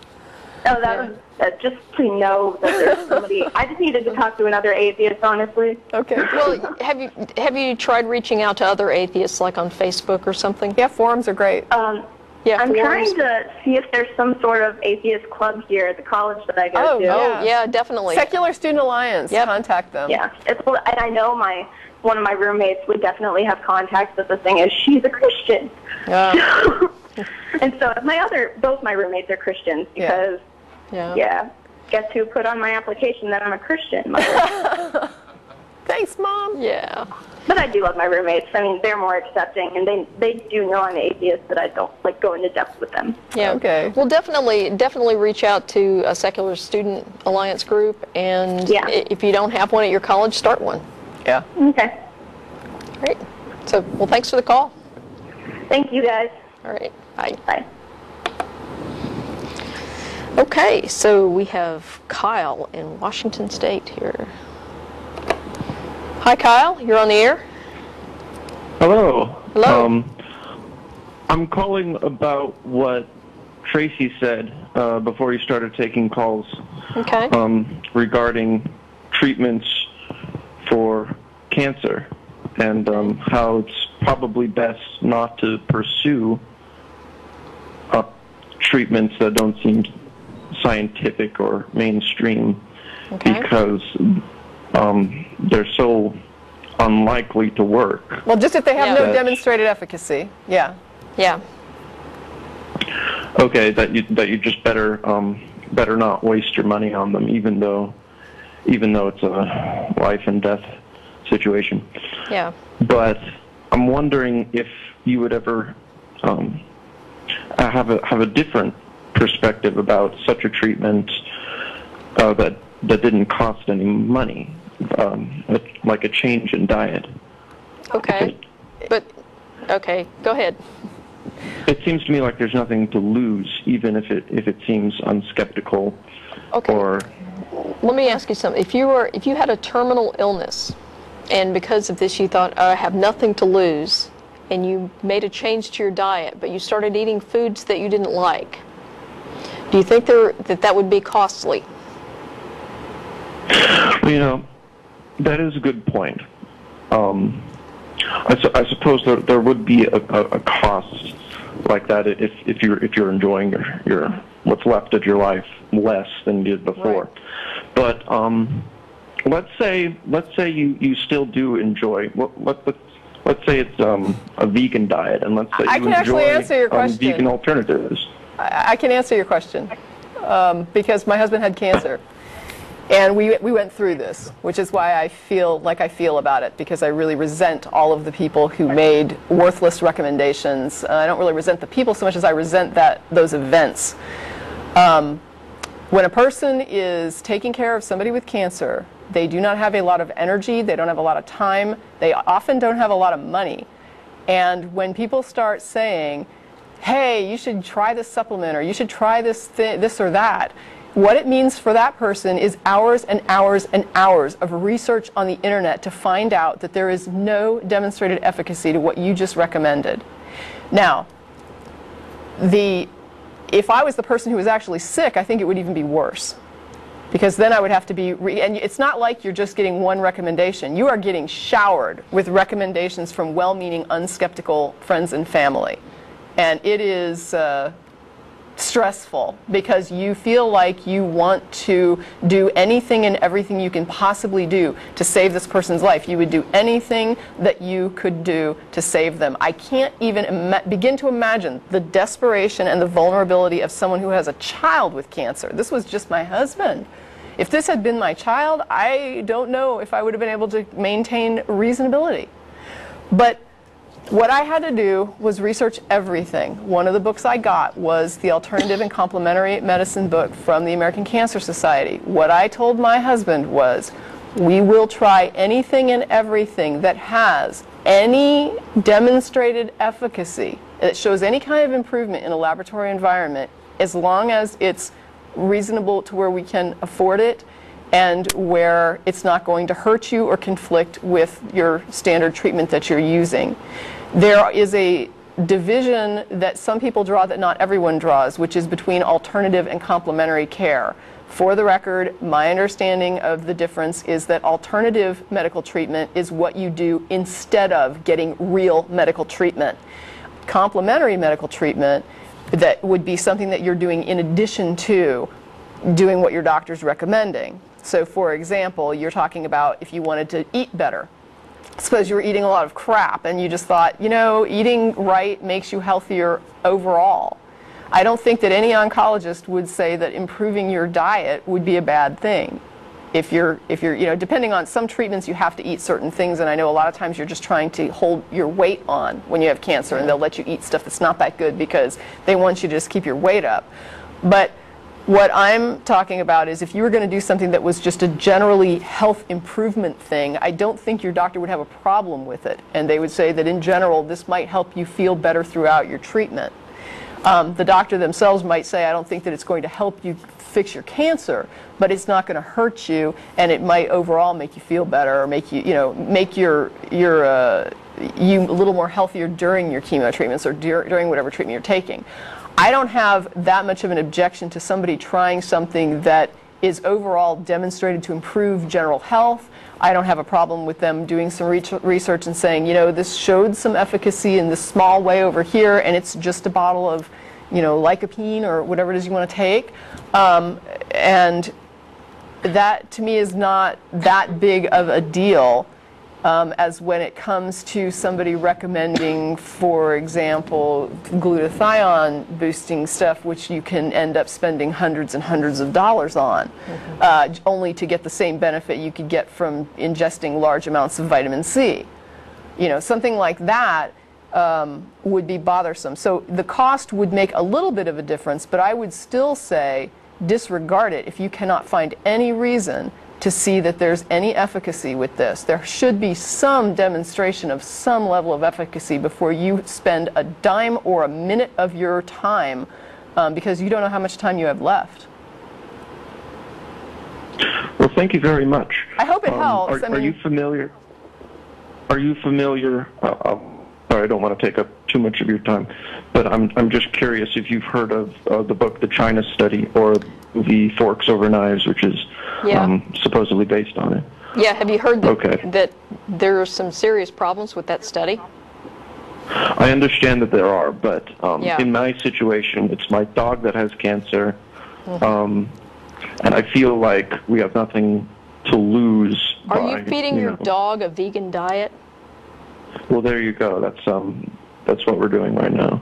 Oh, that was just to know that there's somebody. I just needed to talk to another atheist, honestly. Okay. Well, have you tried reaching out to other atheists, like on Facebook or something? Yeah, forums are great. I'm trying to see if there's some sort of atheist club here at the college that I go to. Oh, yeah, definitely. Secular Student Alliance. Contact them. Yeah, and I know one of my roommates would definitely have contacts, but the thing is, she's a Christian. And so both my roommates are Christians because, guess who put on my application that I'm a Christian? Thanks, Mom. Yeah. But I do love my roommates. I mean, they're more accepting, and they do know I'm an atheist, but I don't like go into depth with them. Yeah. Okay. Well, definitely reach out to a Secular Student Alliance group, and if you don't have one at your college, start one. Yeah. Okay. Great. So, well, thanks for the call. Thank you, guys. All right. Bye. Bye. Okay, so we have Kyle in Washington State here. Hi, Kyle. You're on the air. Hello. Hello. I'm calling about what Tracy said before you started taking calls. Okay. Regarding treatments for cancer and how it's probably best not to pursue treatments that don't seem scientific or mainstream because they're so unlikely to work. Well, just if they have no demonstrated efficacy. Yeah. Yeah. Okay, that you just better not waste your money on them, even though it's a life and death situation. Yeah. But I'm wondering if you would ever have a different perspective about such a treatment that didn't cost any money, like a change in diet. Okay. But okay, go ahead. It seems to me like there's nothing to lose, even if it seems unskeptical. Okay. Or let me ask you something. If you had a terminal illness, and because of this you thought, I have nothing to lose, and you made a change to your diet, but you started eating foods that you didn't like, Do you think that would be costly? Well, that is a good point. I suppose there would be a cost like that if you're enjoying your what's left of your life less than you did before. Right. But let's say you still do enjoy. Let's say it's a vegan diet, and let's say you I can actually answer your question. Vegan alternatives. I can answer your question because my husband had cancer. And we went through this, which is why I feel like I feel about it, because I really resent all of the people who made worthless recommendations. I don't really resent the people so much as I resent those events. When a person is taking care of somebody with cancer, they do not have a lot of energy, they don't have a lot of time, they often don't have a lot of money. And when people start saying, hey, you should try this supplement, or you should try this or that, what it means for that person is hours and hours and hours of research on the internet to find out that there is no demonstrated efficacy to what you just recommended. Now, if I was the person who was actually sick, I think it would even be worse. Because then I would have to be, and it's not like you're just getting one recommendation. You are getting showered with recommendations from well-meaning, unskeptical friends and family. And it is stressful because you feel like you want to do anything and everything you can possibly do to save this person's life. You would do anything that you could do to save them. I can't even begin to imagine the desperation and the vulnerability of someone who has a child with cancer. This was just my husband. If this had been my child, I don't know if I would have been able to maintain reasonability. But what I had to do was research everything. One of the books I got was the Alternative and Complementary Medicine book from the American Cancer Society. What I told my husband was, we will try anything and everything that has any demonstrated efficacy, that shows any kind of improvement in a laboratory environment, as long as it's reasonable to where we can afford it and where it's not going to hurt you or conflict with your standard treatment that you're using. There is a division that some people draw that not everyone draws, which is between alternative and complementary care. For the record, my understanding of the difference is that alternative medical treatment is what you do instead of getting real medical treatment. Complementary medical treatment, that would be something that you're doing in addition to doing what your doctor's recommending. So for example, you're talking about if you wanted to eat better. Suppose you were eating a lot of crap and you just thought, eating right makes you healthier overall. I don't think that any oncologist would say that improving your diet would be a bad thing. If you're, depending on some treatments, you have to eat certain things, and I know a lot of times you're just trying to hold your weight on when you have cancer, and they'll let you eat stuff that's not that good because they want you to just keep your weight up. But what I'm talking about is if you were going to do something that was just a generally health improvement thing, I don't think your doctor would have a problem with it. And they would say that in general, this might help you feel better throughout your treatment. The doctor themselves might say, I don't think that it's going to help you fix your cancer, but it's not going to hurt you, and it might overall make you feel better or make you, make you a little more healthier during your chemo treatments or during whatever treatment you're taking. I don't have that much of an objection to somebody trying something that is overall demonstrated to improve general health. I don't have a problem with them doing some research and saying, this showed some efficacy in this small way over here, and it's just a bottle of, lycopene or whatever it is you want to take. And that, to me, is not that big of a deal. As when it comes to somebody recommending, for example, glutathione boosting stuff, which you can end up spending hundreds and hundreds of dollars on, only to get the same benefit you could get from ingesting large amounts of vitamin C. Something like that would be bothersome. So the cost would make a little bit of a difference, but I would still say disregard it if you cannot find any reason to see that there's any efficacy with this. There should be some demonstration of some level of efficacy before you spend a dime or a minute of your time because you don't know how much time you have left. Well, thank you very much. I hope it helps. Are you familiar? Sorry, I don't want to take up too much of your time, but I'm just curious if you've heard of the book The China Study or the Forks Over Knives, which is supposedly based on it. Yeah, have you heard that there are some serious problems with that study? I understand that there are, but in my situation, it's my dog that has cancer, and I feel like we have nothing to lose. Are you feeding your dog a vegan diet? Well, there you go. That's what we're doing right now.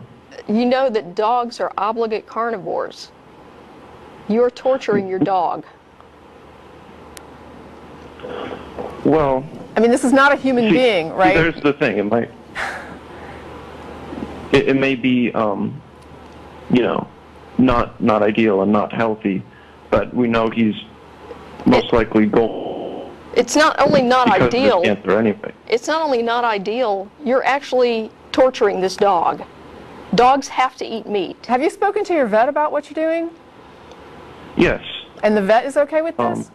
You know that dogs are obligate carnivores. You're torturing your dog. Well, I mean, this is not a human being, right? There's the thing. It may be, not ideal and not healthy, but we know he's most likely going. It's not only not ideal. Because of cancer anyway. It's not only not ideal. You're actually torturing this dog. Dogs have to eat meat. Have you spoken to your vet about what you're doing? Yes. And the vet is okay with this?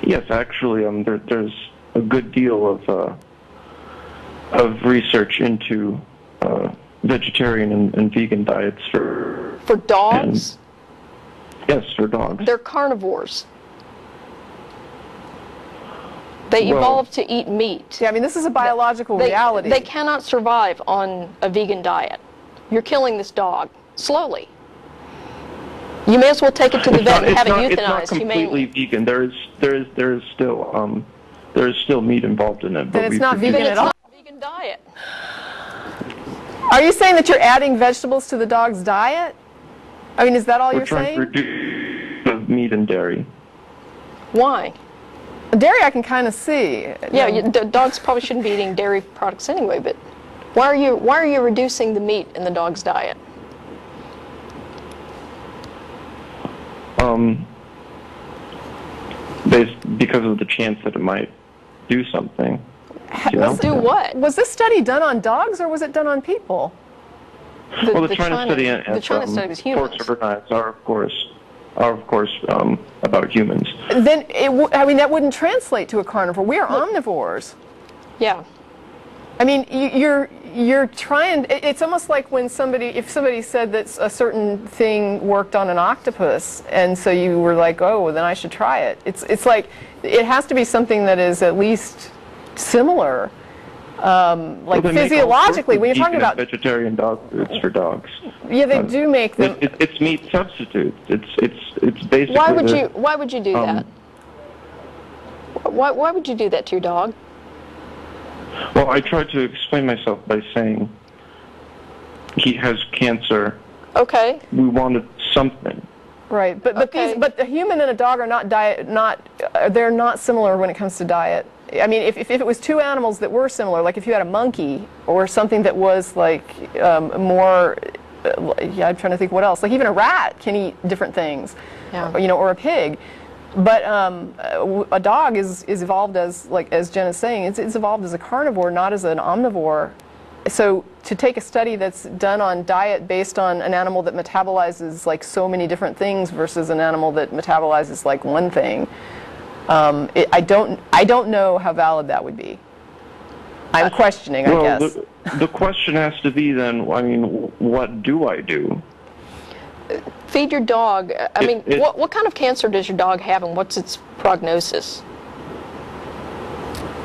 Yes, actually, there's a good deal of research into vegetarian and vegan diets for dogs. Yes, for dogs. They're carnivores. They evolved to eat meat. Yeah, I mean, this is a biological reality. They cannot survive on a vegan diet. You're killing this dog slowly. You may as well take it to the vet and have it euthanized. It's not completely vegan. There is still meat involved in it. Then it's not vegan at all. It's not a vegan diet. Are you saying that you're adding vegetables to the dog's diet? I mean, is that all you're saying? We're trying to reduce meat and dairy. Why? Dairy I can kind of see. Yeah, dogs probably shouldn't be eating dairy products anyway, but why are you reducing the meat in the dog's diet? Because of the chance that it might do something. Do what? Was this study done on dogs or was it done on people? The China study and the China study was humans. Forks Over Knives are of course about humans. Then I mean that wouldn't translate to a carnivore. We are omnivores. Yeah. I mean, you're trying. It's almost like when if somebody said that a certain thing worked on an octopus, and so you were like, oh, well, then I should try it. It's like it has to be something that is at least similar, like physiologically. When you're talking about vegetarian dog foods for dogs, yeah, they do make them. It's meat substitutes. It's basically. Why would you do that? Why would you do that to your dog? Well, I tried to explain myself by saying he has cancer. Okay. We wanted something. Right, but the human and a dog are they're not similar when it comes to diet. I mean, if it was two animals that were similar, like if you had a monkey or something that was like more, I'm trying to think what else. Like even a rat can eat different things, or a pig. But a dog is evolved as Jen is saying, it's evolved as a carnivore, not as an omnivore. So to take a study that's done on diet based on an animal that metabolizes like so many different things versus an animal that metabolizes like one thing, I don't know how valid that would be. I'm questioning, I guess. The question has to be then, I mean, what do I do? Feed your dog. What kind of cancer does your dog have, and what's its prognosis?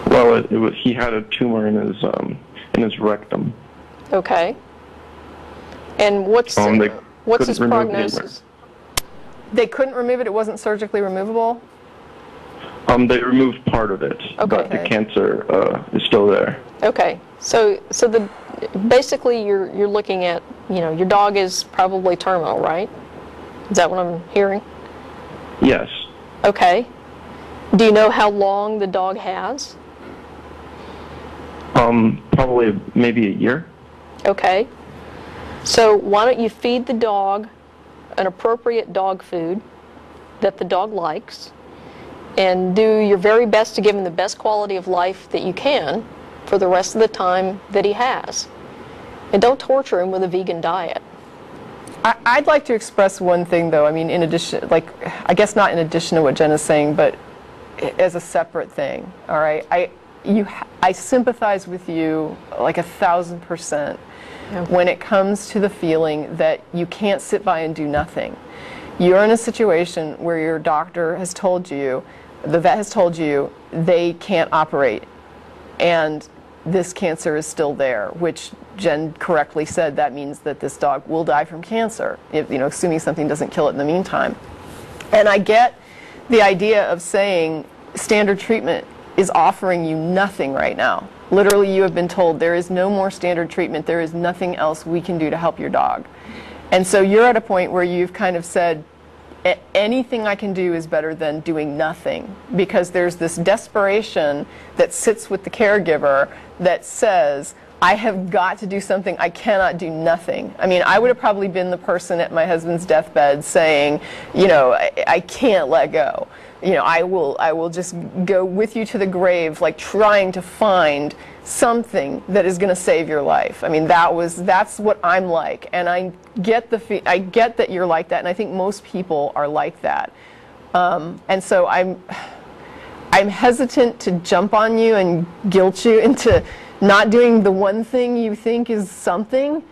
Well, he had a tumor in his rectum. Okay. And what's his prognosis? They couldn't remove it. It wasn't surgically removable. They removed part of it, but the cancer is still there. Okay. So basically you're looking at, your dog is probably terminal, right? Is that what I'm hearing? Yes. Okay. Do you know how long the dog has? Probably maybe a year. Okay. So why don't you feed the dog an appropriate dog food that the dog likes, and do your very best to give him the best quality of life that you can for the rest of the time that he has. And don't torture him with a vegan diet. I'd like to express one thing, though. I mean, in addition, I guess not in addition to what Jen is saying, but as a separate thing. All right. I sympathize with you like 1,000% when it comes to the feeling that you can't sit by and do nothing. You're in a situation where your doctor has told you, the vet has told you, they can't operate, and this cancer is still there, which Jen correctly said that means that this dog will die from cancer, if, assuming something doesn't kill it in the meantime. And I get the idea of saying standard treatment is offering you nothing right now. Literally, you have been told there is no more standard treatment, there is nothing else we can do to help your dog. And so you're at a point where you've kind of said, anything I can do is better than doing nothing, because there's this desperation that sits with the caregiver that says, I have got to do something, I cannot do nothing. I mean, I would have probably been the person at my husband's deathbed saying, I can't let go. I will just go with you to the grave, like trying to find something that is going to save your life. I mean, that's what I'm like, and I get that you're like that, and I think most people are like that. And so I'm hesitant to jump on you and guilt you into not doing the one thing you think is something,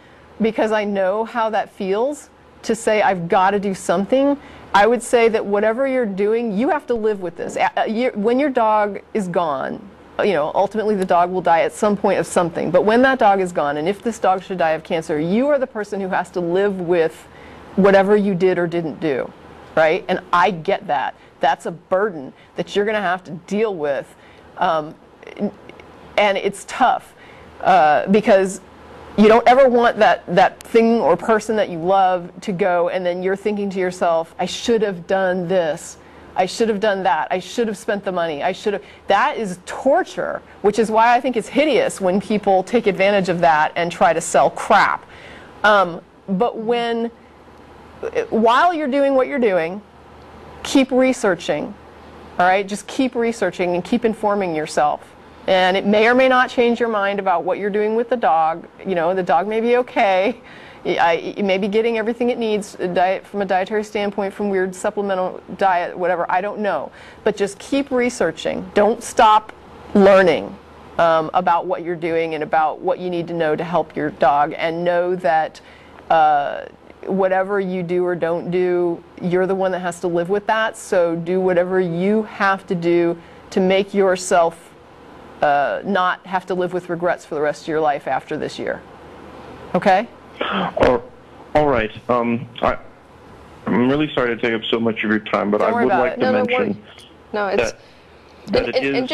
because I know how that feels to say I've got to do something. I would say that whatever you're doing, you have to live with this. When your dog is gone, ultimately the dog will die at some point of something. But when that dog is gone, and if this dog should die of cancer, you are the person who has to live with whatever you did or didn't do, right? And I get that. That's a burden that you're going to have to deal with. And it's tough because you don't ever want that thing or person that you love to go, and then you're thinking to yourself, I should have done this, I should have done that, I should have spent the money, I should have. That is torture, which is why I think it's hideous when people take advantage of that and try to sell crap. But while you're doing what you're doing, keep researching, all right? Just keep researching and keep informing yourself. And it may or may not change your mind about what you're doing with the dog. The dog may be okay. It may be getting everything it needs from a dietary standpoint, from weird supplemental diet, whatever. I don't know. But just keep researching. Don't stop learning about what you're doing and about what you need to know to help your dog. And know that whatever you do or don't do, you're the one that has to live with that. So do whatever you have to do to make yourself not have to live with regrets for the rest of your life after this year. Okay? All right. I'm really sorry to take up so much of your time, but I would like to mention that it is...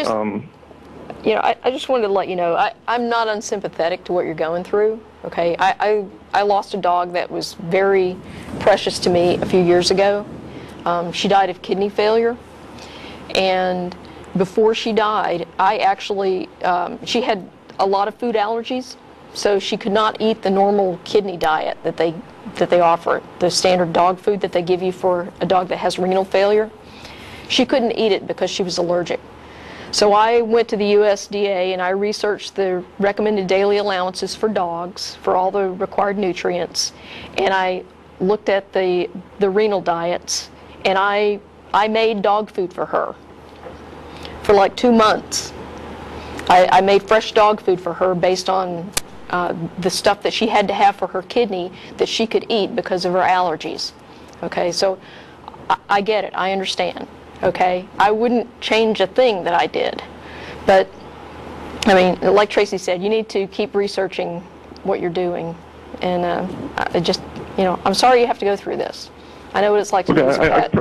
I just wanted to let you know, I'm not unsympathetic to what you're going through, okay? I lost a dog that was very precious to me a few years ago. She died of kidney failure, and before she died, she had a lot of food allergies, so she could not eat the normal kidney diet that they offer, the standard dog food that they give you for a dog that has renal failure. She couldn't eat it because she was allergic. So I went to the USDA and I researched the recommended daily allowances for dogs for all the required nutrients, and I looked at the renal diets, and I made dog food for her. For like 2 months. I made fresh dog food for her based on the stuff that she had to have for her kidney that she could eat because of her allergies. Okay, so I get it, I understand. Okay, I wouldn't change a thing that I did. But, I mean, like Tracy said, you need to keep researching what you're doing. And I just, I'm sorry you have to go through this. I know what it's like to lose a pet.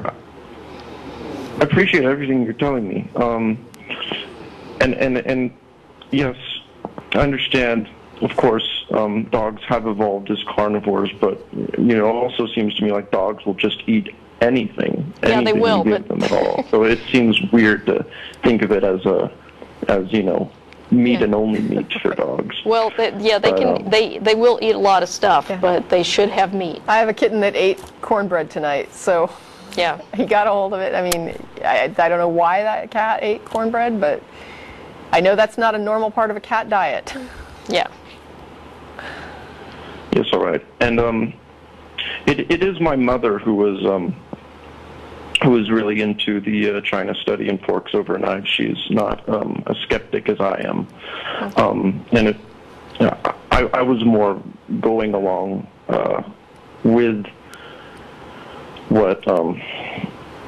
I appreciate everything you're telling me, and yes, I understand. Of course, dogs have evolved as carnivores, but it also seems to me like dogs will just eat anything. Yeah, they will, you give them at all. So it seems weird to think of it as meat and only meat for dogs. Well, they will eat a lot of stuff, but they should have meat. I have a kitten that ate cornbread tonight, so. Yeah. He got a hold of it. I mean, I don't know why that cat ate cornbread, but I know that's not a normal part of a cat diet. Yeah. Yes, all right. And it is my mother who was who is really into the China study and forks over knives. She's not a skeptic as I am. And it, I was more going along with what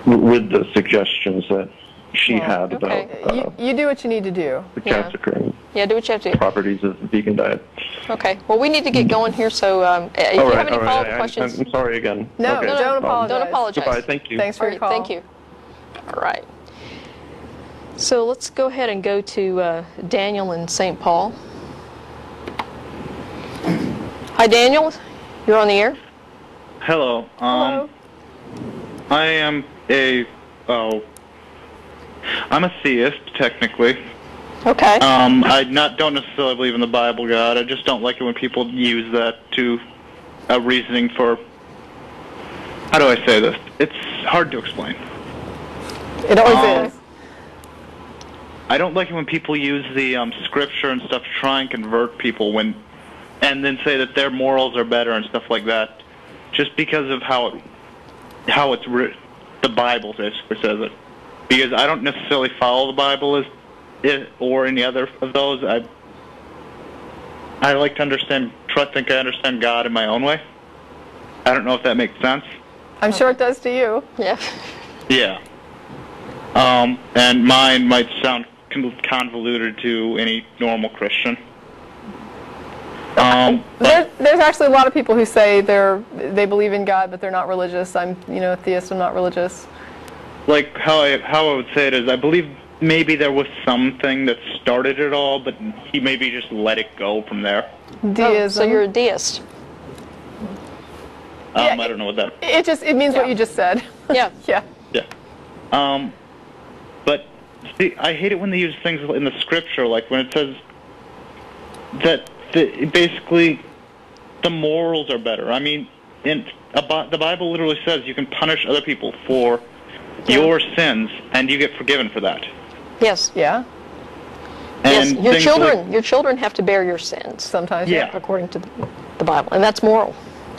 with the suggestions that she had about you do what you need to do. the cancer cream. Yeah, do what you have to do. Properties of the vegan diet. Okay. Well, we need to get going here, so if you have any follow-up questions... I'm sorry again. No, okay. don't apologize. Don't apologize. Goodbye, thank you. Thanks for your call. Thank you. All right. So let's go ahead and go to Daniel in St. Paul. Hi, Daniel. You're on the air. Hello. Hello. I am I'm a theist, technically. Okay. I don't necessarily believe in the Bible God. I just don't like it when people use that to a reasoning for... How do I say this? It's hard to explain. It always is. I don't like it when people use the scripture and stuff to try and convert people and then say that their morals are better and stuff like that, just because of how it's written. The Bible basically says it. Because I don't necessarily follow the Bible or any other of those. I like to think I understand God in my own way. I don't know if that makes sense. I'm sure it does to you. Yeah. Yeah. And mine might sound convoluted to any normal Christian. There's actually a lot of people who say they believe in God, but they're not religious. I'm a theist. I'm not religious. Like how I would say it is, I believe maybe there was something that started it all, but he maybe just let it go from there. Deism. So you're a deist. I don't know what that... It means what you just said. Yeah. Yeah. Yeah. But see, I hate it when they use things in the scripture, like when it says that basically the morals are better. I mean, the Bible literally says you can punish other people for your sins, and you get forgiven for that. Yes. Yeah. Yes. And Your children have to bear your sins. Sometimes. Yeah. According to the Bible, and that's moral.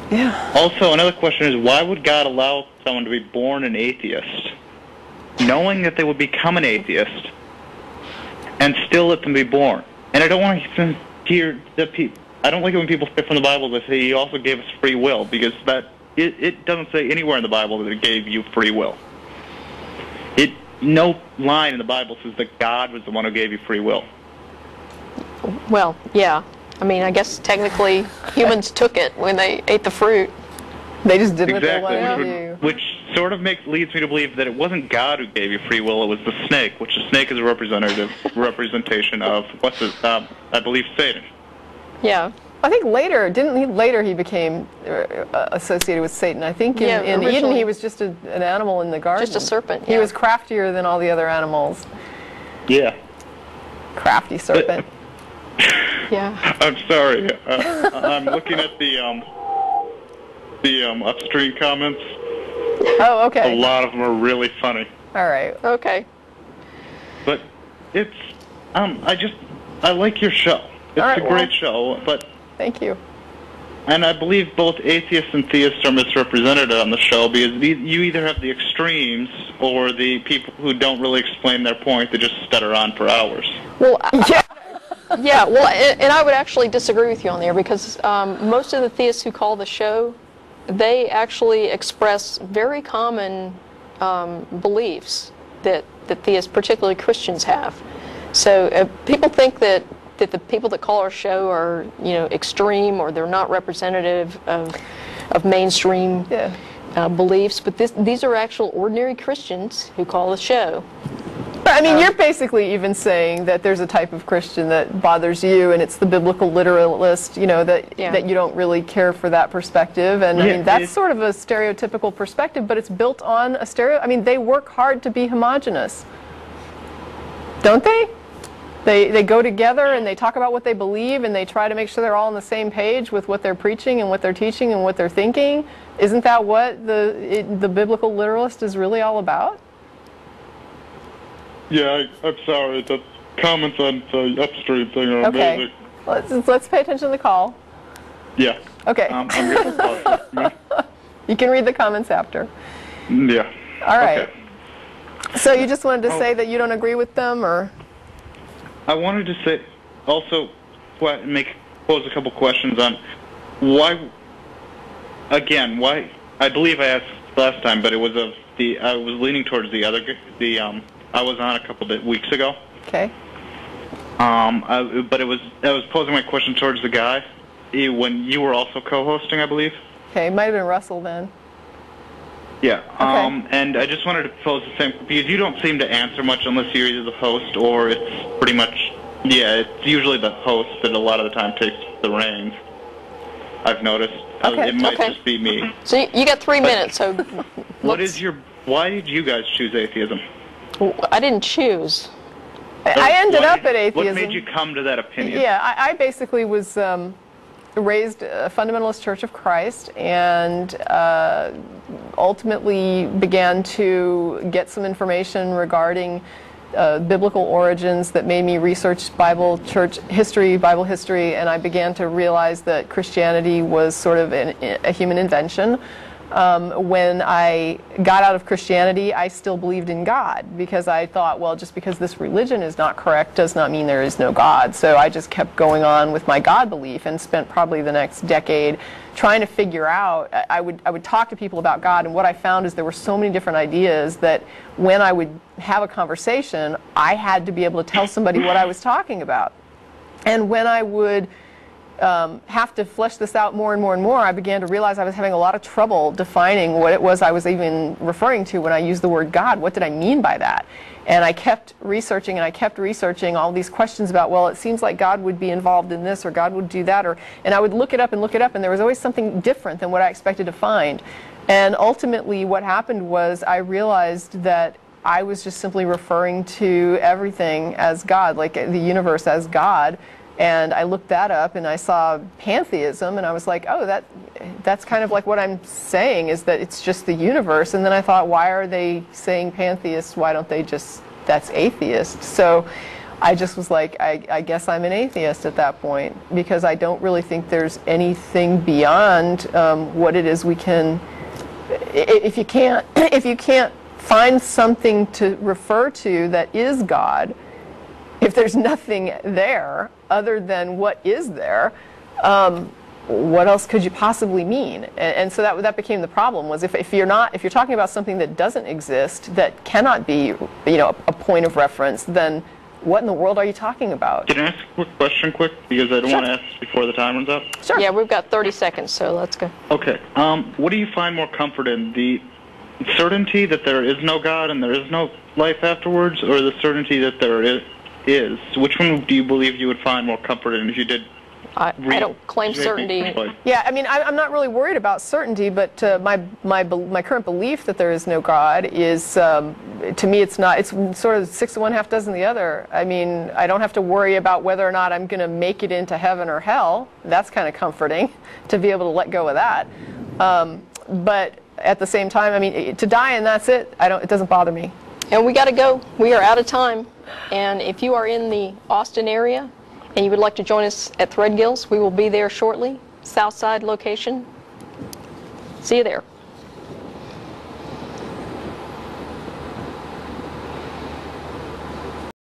Yeah. Also, another question is, why would God allow someone to be born an atheist, knowing that they would become an atheist, and still let them be born? And I don't want to hear I don't like it when people say from the Bible they say He also gave us free will, because it doesn't say anywhere in the Bible that it gave you free will. No line in the Bible says that God was the one who gave you free will. Well, yeah. I mean, I guess technically humans took it when they ate the fruit. They just did what they wanted to do. Which sort of leads me to believe that it wasn't God who gave you free will, it was the snake, which the snake is a representation of, I believe, Satan. Yeah. I think later he became associated with Satan. I think in Eden he was just an animal in the garden. Just a serpent. He was craftier than all the other animals. Yeah. Crafty serpent. Yeah. I'm sorry. I'm looking at the upstream comments. Oh, okay. A lot of them are really funny. All right. Okay. But it's I like your show. It's a great show, but thank you. And I believe both atheists and theists are misrepresented on the show, because you either have the extremes or the people who don't really explain their point. They just stutter on for hours. Well, yeah. Well, and I would actually disagree with you on there, because most of the theists who call the show, they actually express very common beliefs that theists, particularly Christians, have. So people think that the people that call our show are, extreme, or they're not representative of mainstream beliefs, but these are actual ordinary Christians who call the show. I mean, you're basically even saying that there's a type of Christian that bothers you, and it's the biblical literalist, that you don't really care for that perspective. And I mean, that's sort of a stereotypical perspective, but it's built on a I mean, they work hard to be homogenous, don't they? They go together and they talk about what they believe, and they try to make sure they're all on the same page with what they're preaching and what they're teaching and what they're thinking. Isn't that what the biblical literalist is really all about? Yeah, I'm sorry. The comments on the upstream thing are amazing. Let's pay attention to the call. Yeah. Okay. I'm good. You can read the comments after. Yeah. All right. Okay. So you just wanted to say that you don't agree with them, or? I wanted to say, also, pose a couple questions on why. Again, why? I believe I asked last time, but it was I was leaning towards the other. I was on a couple of weeks ago. Okay. But I was posing my question towards the guy when you were also co-hosting, I believe. Okay, it might have been Russell then. Yeah. Okay. And I just wanted to pose the same, because you don't seem to answer much unless you're either the host or it's pretty much, it's usually the host that a lot of the time takes the reins. I've noticed. Okay. It might just be me. So you got 3 minutes. So why did you guys choose atheism? I didn't choose. I ended up at atheism. What made you come to that opinion? Yeah, I basically was raised a fundamentalist Church of Christ, and ultimately began to get some information regarding biblical origins that made me research Bible history, and I began to realize that Christianity was sort of a human invention. When I got out of Christianity, I still believed in God, because I thought, well, just because this religion is not correct does not mean there is no God. So I just kept going on with my God belief and spent probably the next decade trying to figure out. I would talk to people about God, and what I found is there were so many different ideas that when I would have a conversation, I had to be able to tell somebody what I was talking about. And when I would have to flesh this out more and more and more, I began to realize I was having a lot of trouble defining what it was I was even referring to when I used the word God. What did I mean by that? And I kept researching, and I kept researching all these questions about, well, it seems like God would be involved in this, or God would do that, and I would look it up, and there was always something different than what I expected to find. And ultimately what happened was I realized that I was just simply referring to everything as God, like the universe as God. And I looked that up, and I saw pantheism, and I was like, oh, that's kind of like what I'm saying, is that it's just the universe. And then I thought, why are they saying pantheist? Why don't they just, that's atheist? So I just was like, I guess I'm an atheist at that point, because I don't really think there's anything beyond what it is we can, if you can't find something to refer to that is God, if there's nothing there other than what is there, what else could you possibly mean? And so that became the problem, was if you're talking about something that doesn't exist, that cannot be, a point of reference, then what in the world are you talking about? Can I ask a quick question because I don't want to ask before the time runs out? Sure. Yeah, we've got 30 seconds, so let's go. Okay. What do you find more comfort in, the certainty that there is no God and there is no life afterwards, or the certainty that there is? Which one do you believe you would find more comfort in if you did? I don't claim certainty. Yeah, I mean, I'm not really worried about certainty, but my current belief that there is no God is, to me, it's sort of 6 of one, half dozen the other. I mean, I don't have to worry about whether or not I'm going to make it into heaven or hell. That's kind of comforting, to be able to let go of that. But at the same time, I mean, to die and that's it, it doesn't bother me. And we got to go. We are out of time. And if you are in the Austin area and you would like to join us at Threadgills, we will be there shortly. Southside location. See you there.